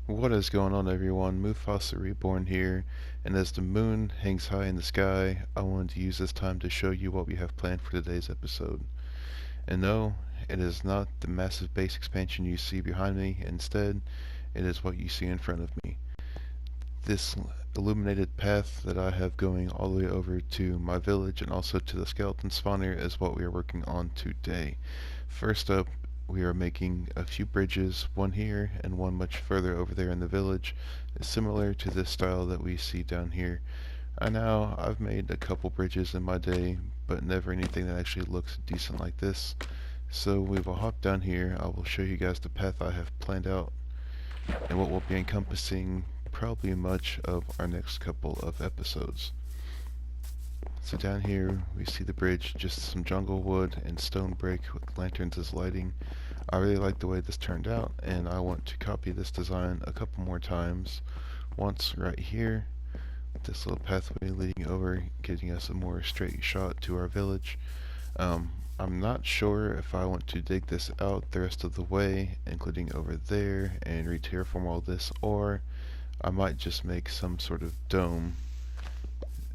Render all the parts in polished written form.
What is going on, everyone? MufasaReborn here, and as the moon hangs high in the sky, I wanted to use this time to show you what we have planned for today's episode. And no, it is not the massive base expansion you see behind me. Instead, it is what you see in front of me. This illuminated path that I have going all the way over to my village and also to the skeleton spawner is what we are working on today. First up, we are making a few bridges, one here and one much further over there in the village, similar to this style that we see down here. I've made a couple bridges in my day, but never anything that actually looks decent like this. So we will hop down here. I will show you guys the path I have planned out and what will be encompassing probably much of our next couple of episodes. So down here we see the bridge, just some jungle wood and stone brick with lanterns as lighting. I really like the way this turned out, and I want to copy this design a couple more times. Once right here, with this little pathway leading over, getting us a more straight shot to our village. I'm not sure if I want to dig this out the rest of the way, including over there, and re-terraform all this, or I might just make some sort of dome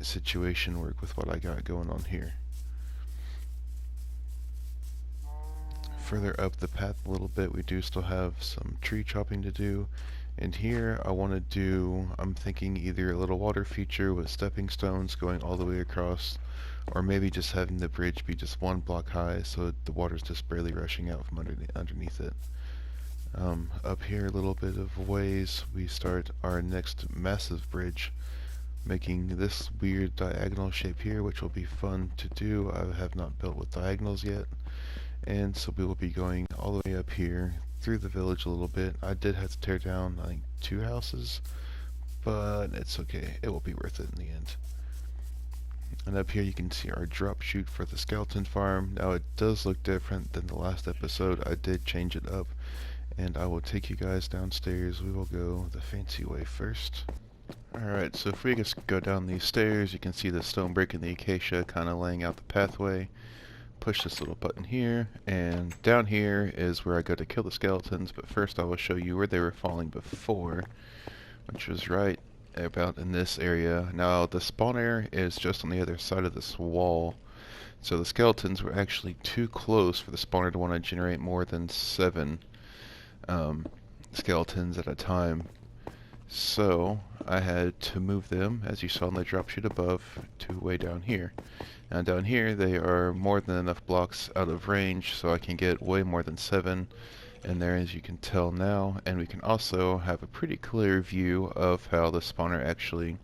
situation work with what I got going on here. Further up the path a little bit, we do still have some tree chopping to do. And here I'm thinking either a little water feature with stepping stones going all the way across, or maybe just having the bridge be just one block high so the water's just barely rushing out from underneath it. Up here a little bit of ways, we start our next massive bridge, making this weird diagonal shape here, which will be fun to do. I have not built with diagonals yet, and so we will be going all the way up here through the village a little bit. I did have to tear down, I think, 2 houses, but it's okay. It will be worth it in the end. And up here you can see our drop chute for the skeleton farm. Now it does look different than the last episode. I did change it up, and I will take you guys downstairs. We will go the fancy way first. Alright, so if we just go down these stairs, you can see the stone brick and the acacia kind of laying out the pathway. Push this little button here, and down here is where I go to kill the skeletons, but first I will show you where they were falling before, which was right about in this area. Now the spawner is just on the other side of this wall, so the skeletons were actually too close for the spawner to want to generate more than 7 skeletons at a time. So I had to move them, as you saw in the drop chute above, to way down here. Now down here they are more than enough blocks out of range, so I can get way more than 7 in there, as you can tell now, and we can also have a pretty clear view of how the spawner actually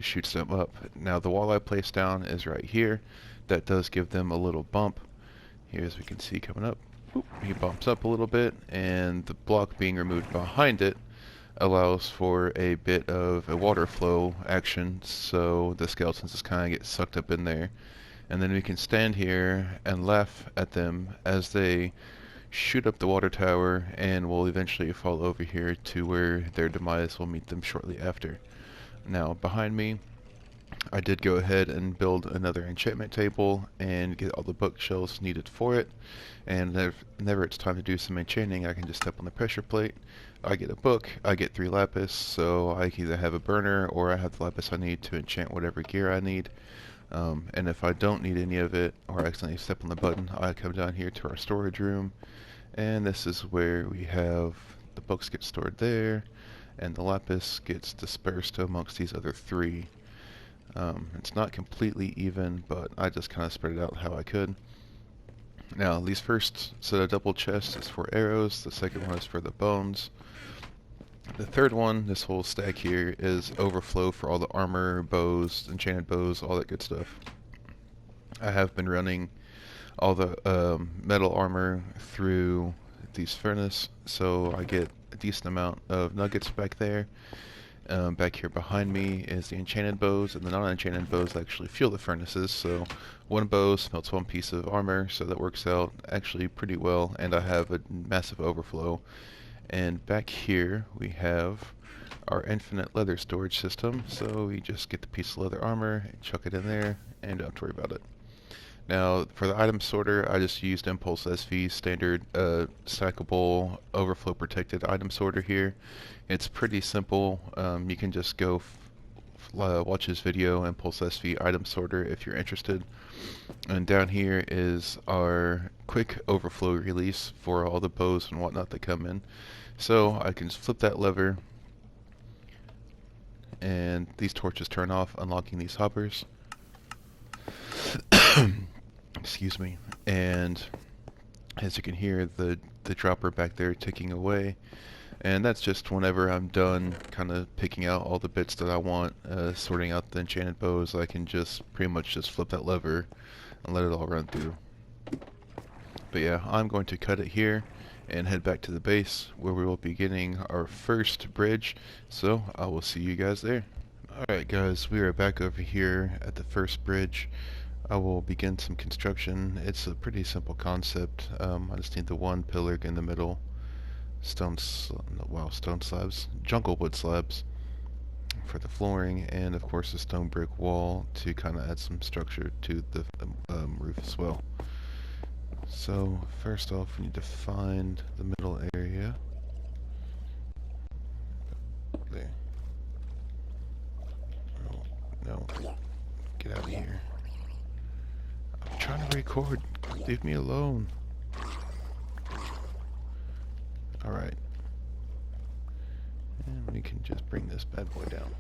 shoots them up. Now the wall I placed down is right here. That does give them a little bump. Here, as we can see coming up, he bumps up a little bit, and the block being removed behind it allows for a bit of a water flow action, so the skeletons just kind of get sucked up in there. And then we can stand here and laugh at them as they shoot up the water tower and will eventually fall over here to where their demise will meet them shortly after. Now behind me, I did go ahead and build another enchantment table and get all the bookshelves needed for it. And whenever it's time to do some enchanting, I can just step on the pressure plate. I get a book, I get 3 lapis, so I can either have a burner or I have the lapis I need to enchant whatever gear I need. And if I don't need any of it, or accidentally step on the button, I come down here to our storage room, and this is where we have the books get stored there, and the lapis gets dispersed amongst these other 3. It's not completely even, but I just kind of spread it out how I could. Now, these first set of double chests is for arrows, the second one is for the bones. The third one, this whole stack here, is overflow for all the armor, bows, enchanted bows, all that good stuff. I have been running all the metal armor through these furnace, so I get a decent amount of nuggets back there. Back here behind me is the enchanted bows, and the non-enchanted bows actually fuel the furnaces, so one bow smelts 1 piece of armor, so that works out actually pretty well, and I have a massive overflow. And back here we have our infinite leather storage system, so we just get the piece of leather armor, chuck it in there, and don't worry about it. Now, for the item sorter, I just used Impulse SV's standard stackable overflow protected item sorter here. It's pretty simple. You can just go watch his video, Impulse SV item sorter, if you're interested. And down here is our quick overflow release for all the bows and whatnot that come in. So I can just flip that lever and these torches turn off, unlocking these hoppers. Excuse me. And as you can hear, the dropper back there ticking away. And that's just whenever I'm done kind of picking out all the bits that I want, sorting out the enchanted bows, I can just pretty much just flip that lever and let it all run through. But yeah, I'm going to cut it here and head back to the base where we will be getting our first bridge. So I will see you guys there. Alright guys, we are back over here at the first bridge. I will begin some construction. It's a pretty simple concept. I just need the one pillar in the middle, stone slabs, jungle wood slabs for the flooring, and of course a stone brick wall to kind of add some structure to the roof as well. So first off, we need to find the middle area. There. Oh, no. Get out of here. I'm trying to record. Leave me alone. Alright. And we can just bring this bad boy down.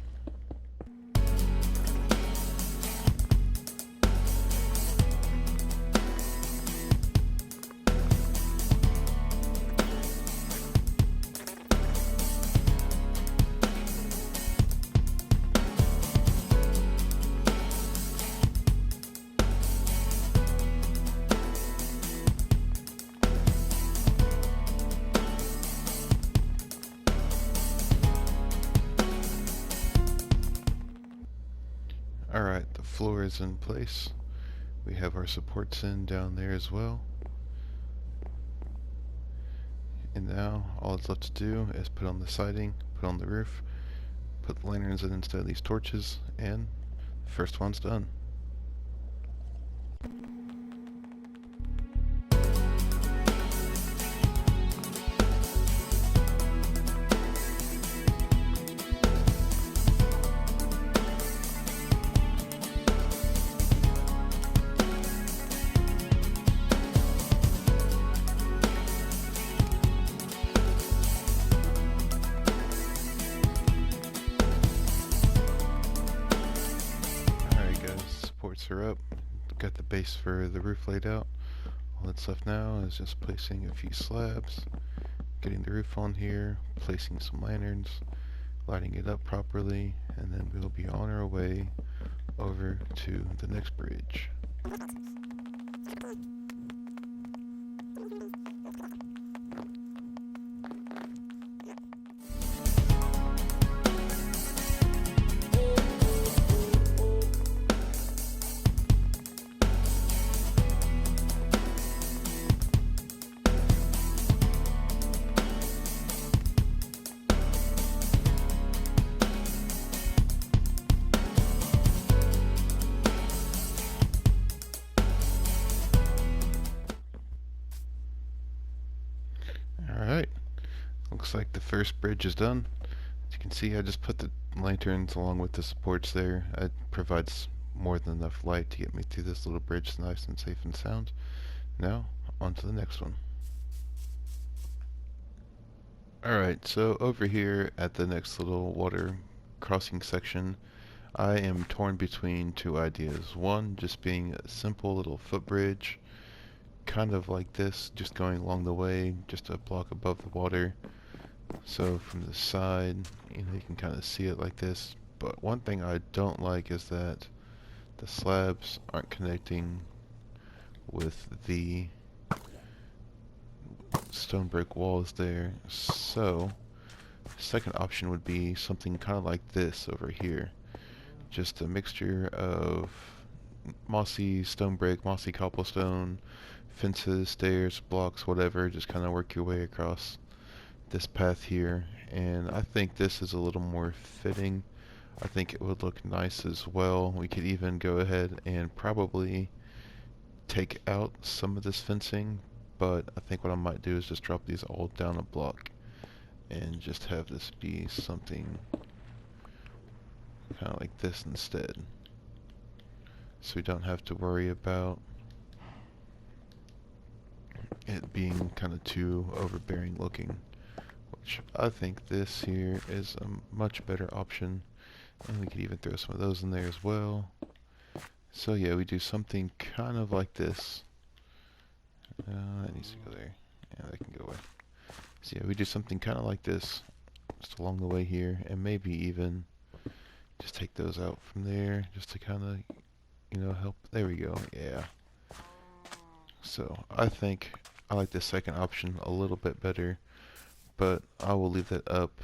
Alright, the floor is in place. We have our supports in down there as well. And now all it's left to do is put on the siding, put on the roof, put the lanterns in instead of these torches, and the first one's done. Are up. Got the base for the roof laid out. All that's left now is just placing a few slabs, getting the roof on here, placing some lanterns, lighting it up properly, and then we'll be on our way over to the next bridge. Alright, looks like the first bridge is done. As you can see, I just put the lanterns along with the supports there. It provides more than enough light to get me through this little bridge nice and safe and sound. Now, on to the next one. Alright, so over here at the next little water crossing section, I am torn between two ideas. One, just being a simple little footbridge, kind of like this, just going along the way, just a block above the water. So from the side, you can kind of see it like this. But one thing I don't like is that the slabs aren't connecting with the stone brick walls there. So second option would be something kind of like this over here. Just a mixture of mossy stone brick, mossy cobblestone, fences, stairs, blocks, whatever. Just kind of work your way across this path here, and I think this is a little more fitting. I think it would look nice as well. We could even go ahead and probably take out some of this fencing, but I think what I might do is just drop these all down a block and just have this be something kind of like this instead. So we don't have to worry about it being kind of too overbearing looking, which I think this here is a much better option. And we could even throw some of those in there as well. So yeah, we do something kind of like this. That needs to go there. Yeah, that can go away. So yeah, we do something kind of like this, just along the way here, and maybe even just take those out from there, just to kind of, you know, help. There we go. Yeah. So I think I like the second option a little bit better, but I will leave that up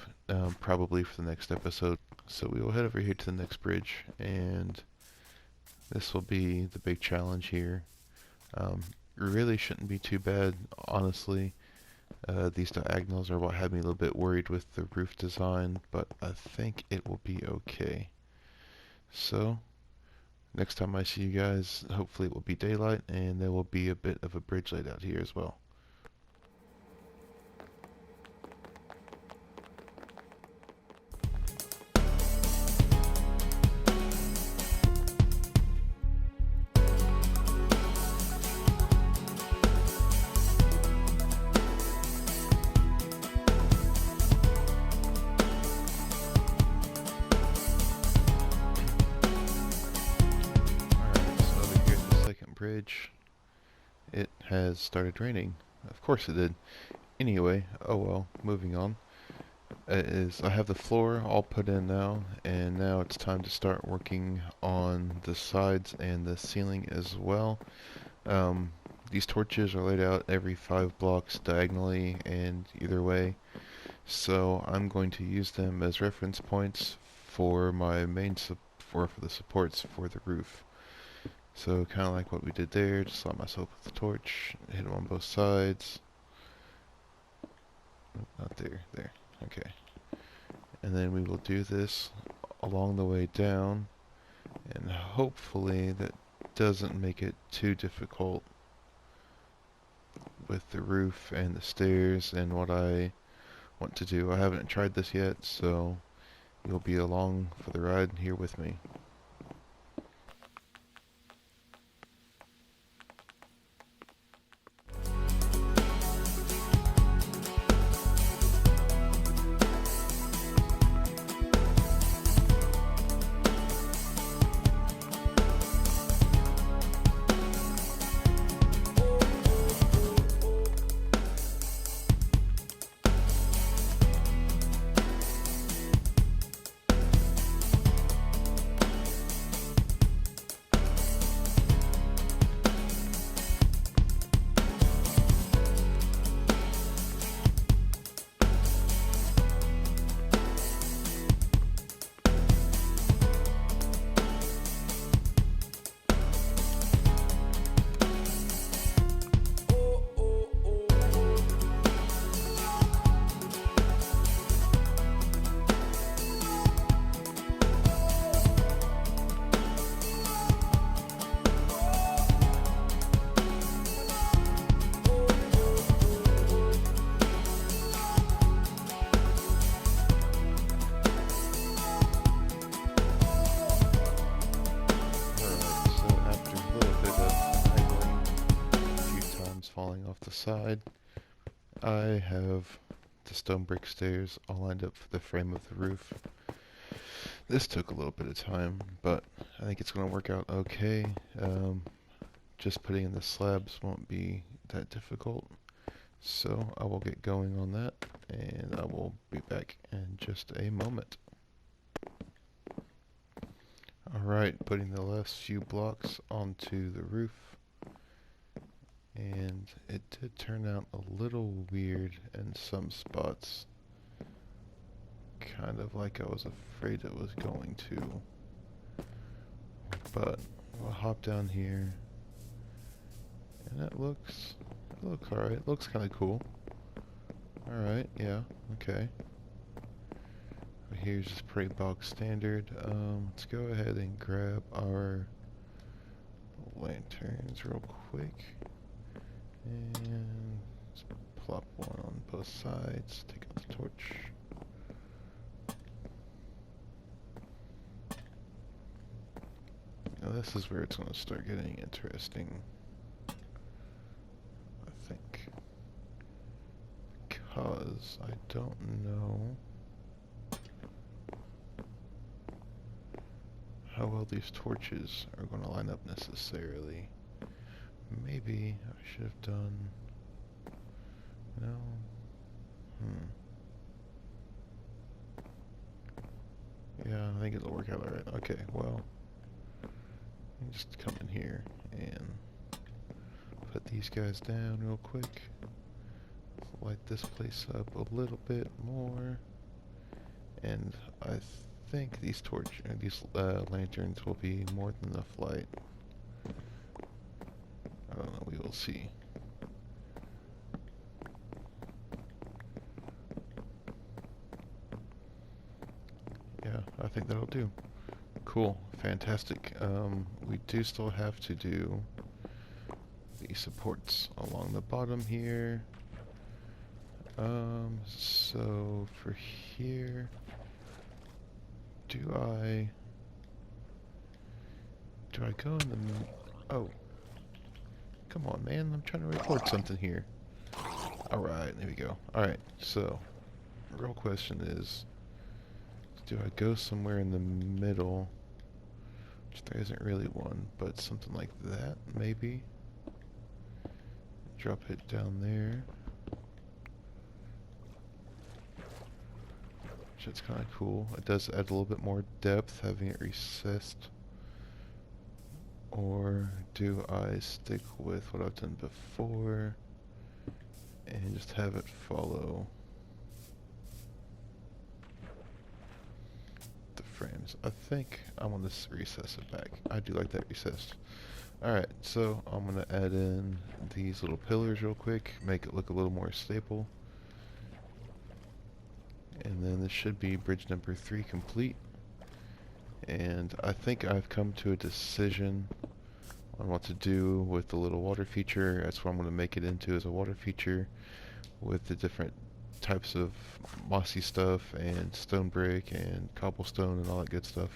probably for the next episode. So we will head over here to the next bridge, and this will be the big challenge here. Really shouldn't be too bad, honestly. These diagonals are what had me a little bit worried with the roof design, but I think it will be okay. So, next time I see you guys, hopefully it will be daylight, and there will be a bit of a bridge laid out here as well. Bridge, it has started raining. Of course it did. Anyway, oh well, moving on. I have the floor all put in now, and now it's time to start working on the sides and the ceiling as well. These torches are laid out every 5 blocks diagonally and either way, so I'm going to use them as reference points for my main for the supports for the roof. So kind of like what we did there, just line myself with the torch, hit them on both sides. Not there, there, okay. And then we will do this along the way down, and hopefully that doesn't make it too difficult with the roof and the stairs and what I want to do. I haven't tried this yet, so you'll be along for the ride here with me. Side, I have the stone brick stairs all lined up for the frame of the roof. This took a little bit of time, but I think it's going to work out okay. Just putting in the slabs won't be that difficult, so I will get going on that, and I will be back in just a moment. Alright, putting the last few blocks onto the roof. And it did turn out a little weird in some spots. Kind of like I was afraid it was going to. But we'll hop down here. And it looks alright. It looks kind of cool. Alright, yeah, okay. Here's just pretty box standard. Let's go ahead and grab our lanterns real quick. And let's plop one on both sides. Take out the torch. Now this is where it's going to start getting interesting, I think. Because I don't know how well these torches are going to line up necessarily. Maybe I should have done... No? Yeah, I think it'll work out alright. Okay, well... just come in here and put these guys down real quick. Light this place up a little bit more. And I think these lanterns will be more than enough light. I don't know, we will see. Yeah, I think that'll do. Cool, fantastic. We do still have to do the supports along the bottom here. So for here, do I go in the... Oh, come on, man! I'm trying to record something here. All right, there we go. All right, so the real question is, do I go somewhere in the middle? Which there isn't really one, but something like that, maybe. Drop it down there. Which is kind of cool. It does add a little bit more depth, having it recessed. Or do I stick with what I've done before and just have it follow the frames? I think I want to recess it back. I do like that recessed. Alright, so I'm going to add in these little pillars real quick, make it look a little more stable. And then this should be bridge number 3 complete. And I think I've come to a decision on what to do with the little water feature. That's what I'm going to make it into, as a water feature with the different types of mossy stuff and stone brick and cobblestone and all that good stuff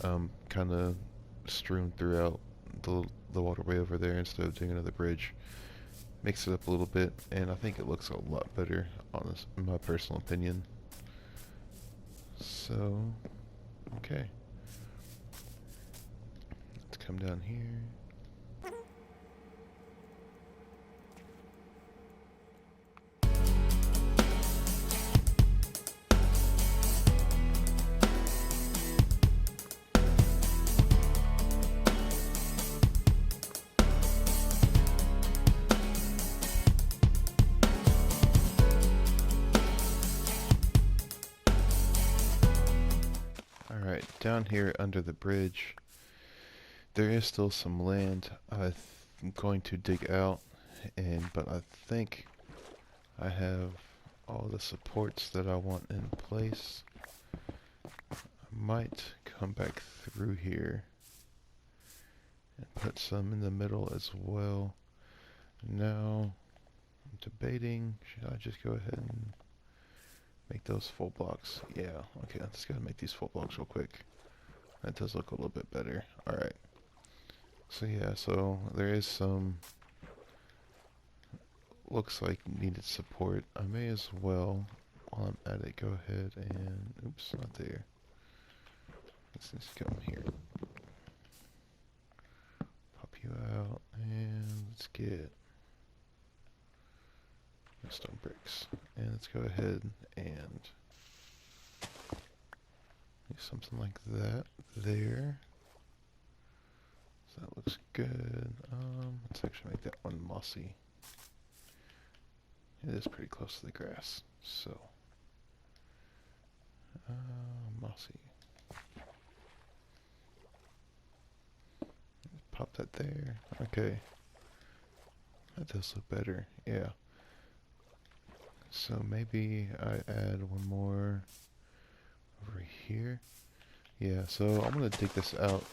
kind of strewn throughout the waterway over there instead of doing another bridge. Mix it up a little bit, and I think it looks a lot better, in my personal opinion. So, okay. Let's come down here. Alright, down here under the bridge, there is still some land I'm going to dig out, but I think I have all the supports that I want in place. I might come back through here and put some in the middle as well. Now, I'm debating, should I just go ahead and make those full blocks? Yeah, okay, let's go make these full blocks real quick. That does look a little bit better. Alright. So yeah, so there is some, looks like needed support. I may as well, while I'm at it, go ahead and, oops, not there. Let's just come here. Pop you out, and let's get stone bricks. And let's go ahead and do something like that there. So that looks good. Let's actually make that one mossy. It is pretty close to the grass, so mossy. Pop that there. Okay, that does look better. Yeah. So maybe I add one more over here. Yeah, so I'm gonna dig this out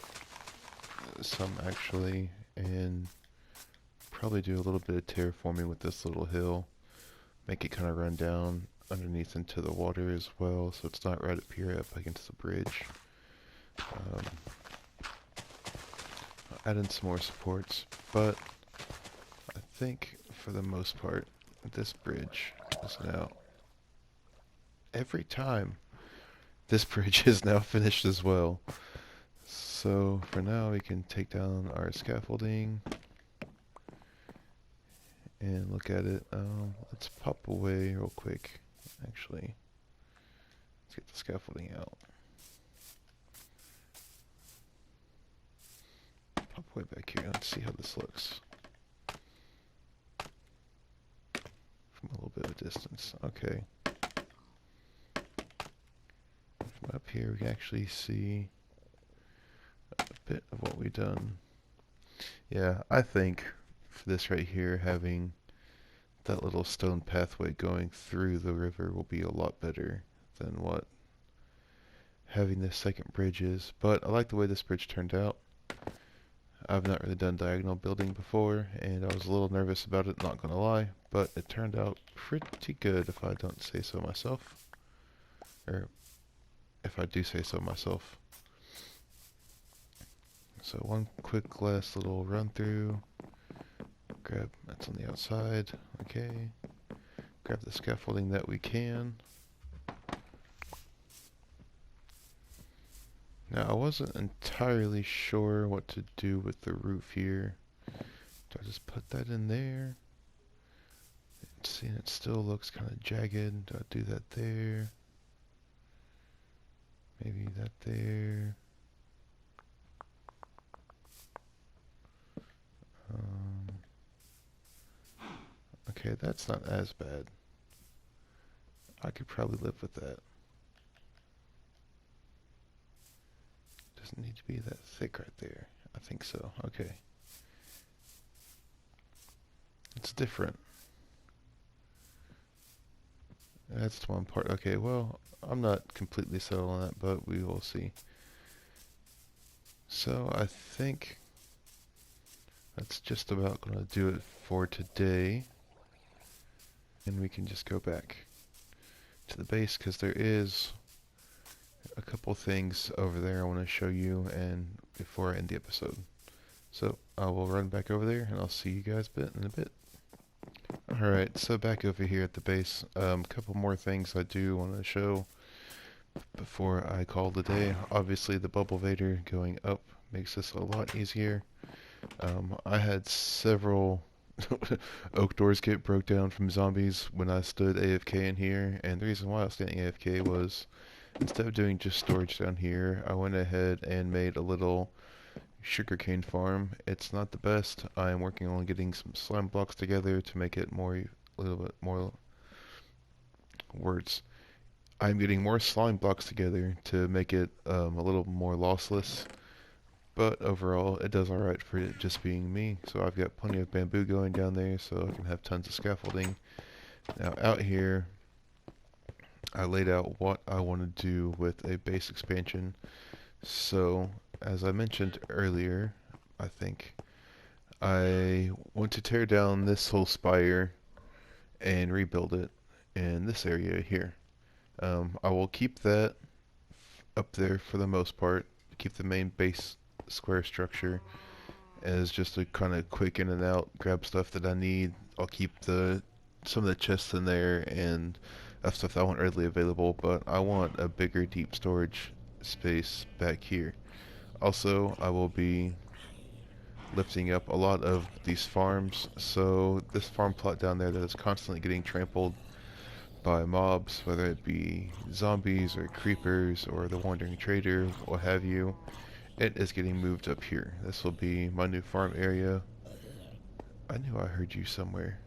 some actually, and probably do a little bit of terraforming with this little hill. Make it kind of run down underneath into the water as well, so it's not right up here up against the bridge. Add in some more supports, but I think for the most part, this bridge is now, every time, this bridge is now finished as well. So for now we can take down our scaffolding and look at it. Let's pop away real quick. Actually, let's get the scaffolding out. Pop way back here. Let's see how this looks from a little bit of a distance. Okay. From up here we can actually see a bit of what we've done. Yeah, I think for this right here, having that little stone pathway going through the river will be a lot better than what having this second bridge is. But I like the way this bridge turned out. I've not really done diagonal building before, and I was a little nervous about it, not gonna lie, but it turned out pretty good if I don't say so myself. Or if I do say so myself. So one quick last little run through. Grab, that's on the outside, okay. Grab the scaffolding that we can. Now I wasn't entirely sure what to do with the roof here. Do I just put that in there? Seeing it still looks kind of jagged. Do I do that there? Maybe that there. Okay, that's not as bad. I could probably live with that. Doesn't need to be that thick right there. I think so. Okay. It's different. That's one part. Okay, well, I'm not completely settled on that, but we will see. So I think that's just about going to do it for today. And we can just go back to the base because there is a couple things over there I want to show you and before I end the episode. So I will run back over there and I'll see you guys in a bit. Alright, so back over here at the base, a couple more things I do want to show before I call it a day. Obviously the bubble vader going up makes this a lot easier. I had several oak doors get broke down from zombies when I stood AFK in here, and the reason why I was standing AFK was instead of doing just storage down here, I went ahead and made a little sugarcane farm. It's not the best. I am working on getting some slime blocks together to make it a little bit more words. I'm getting more slime blocks together to make it a little more lossless. But overall, it does alright for it just being me. So I've got plenty of bamboo going down there so I can have tons of scaffolding. Now out here, I laid out what I want to do with a base expansion. So, as I mentioned earlier, I think, I want to tear down this whole spire and rebuild it in this area here. I will keep that up there for the most part, keep the main base square structure as just a kind of quick in and out, grab stuff that I need. I'll keep some of the chests in there and stuff that I want readily available, but I want a bigger deep storage space back here. Also, I will be lifting up a lot of these farms, so this farm plot down there that is constantly getting trampled by mobs, whether it be zombies or creepers or the wandering trader, what have you, it is getting moved up here. This will be my new farm area. I knew I heard you somewhere.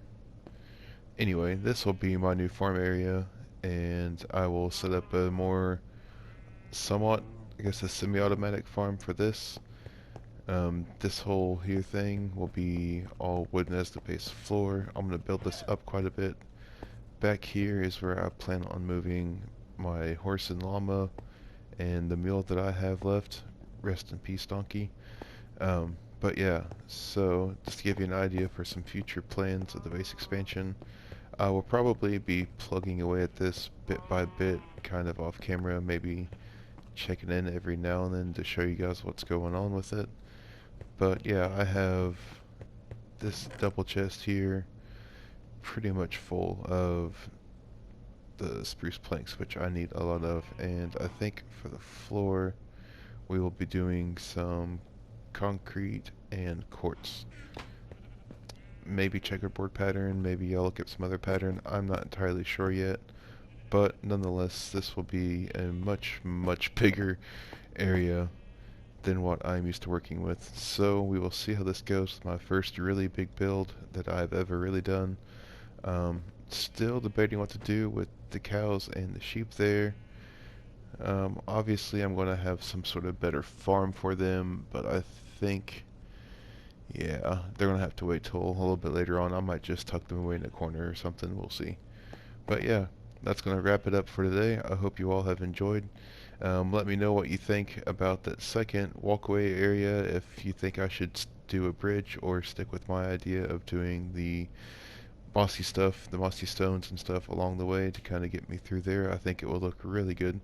Anyway, this will be my new farm area, and I will set up a more somewhat, I guess, a semi-automatic farm for this. This whole here thing will be all wooden as the base floor. I'm going to build this up quite a bit. Back here is where I plan on moving my horse and llama and the mule that I have left. Rest in peace, donkey. But yeah, so just to give you an idea for some future plans of the base expansion, I will probably be plugging away at this bit by bit, kind of off camera, maybe checking in every now and then to show you guys what's going on with it. But yeah, I have this double chest here pretty much full of the spruce planks, which I need a lot of, and I think for the floor we will be doing some concrete and quartz. Maybe checkerboard pattern, maybe I'll look at some other pattern, I'm not entirely sure yet, but nonetheless this will be a much bigger area than what I'm used to working with. So we will see how this goes with my first really big build that I've ever really done. Still debating what to do with the cows and the sheep there. Obviously I'm going to have some sort of better farm for them, but I think, yeah, they're going to have to wait till a little bit later on. I might just tuck them away in a corner or something, we'll see. But yeah, that's going to wrap it up for today. I hope you all have enjoyed. Let me know what you think about that second walkway area, if you think I should do a bridge or stick with my idea of doing the mossy stuff, the mossy stones and stuff along the way to kind of get me through there. I think it will look really good.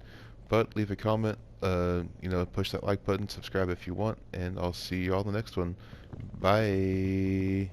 But leave a comment, push that like button, subscribe if you want, and I'll see you all in the next one. Bye.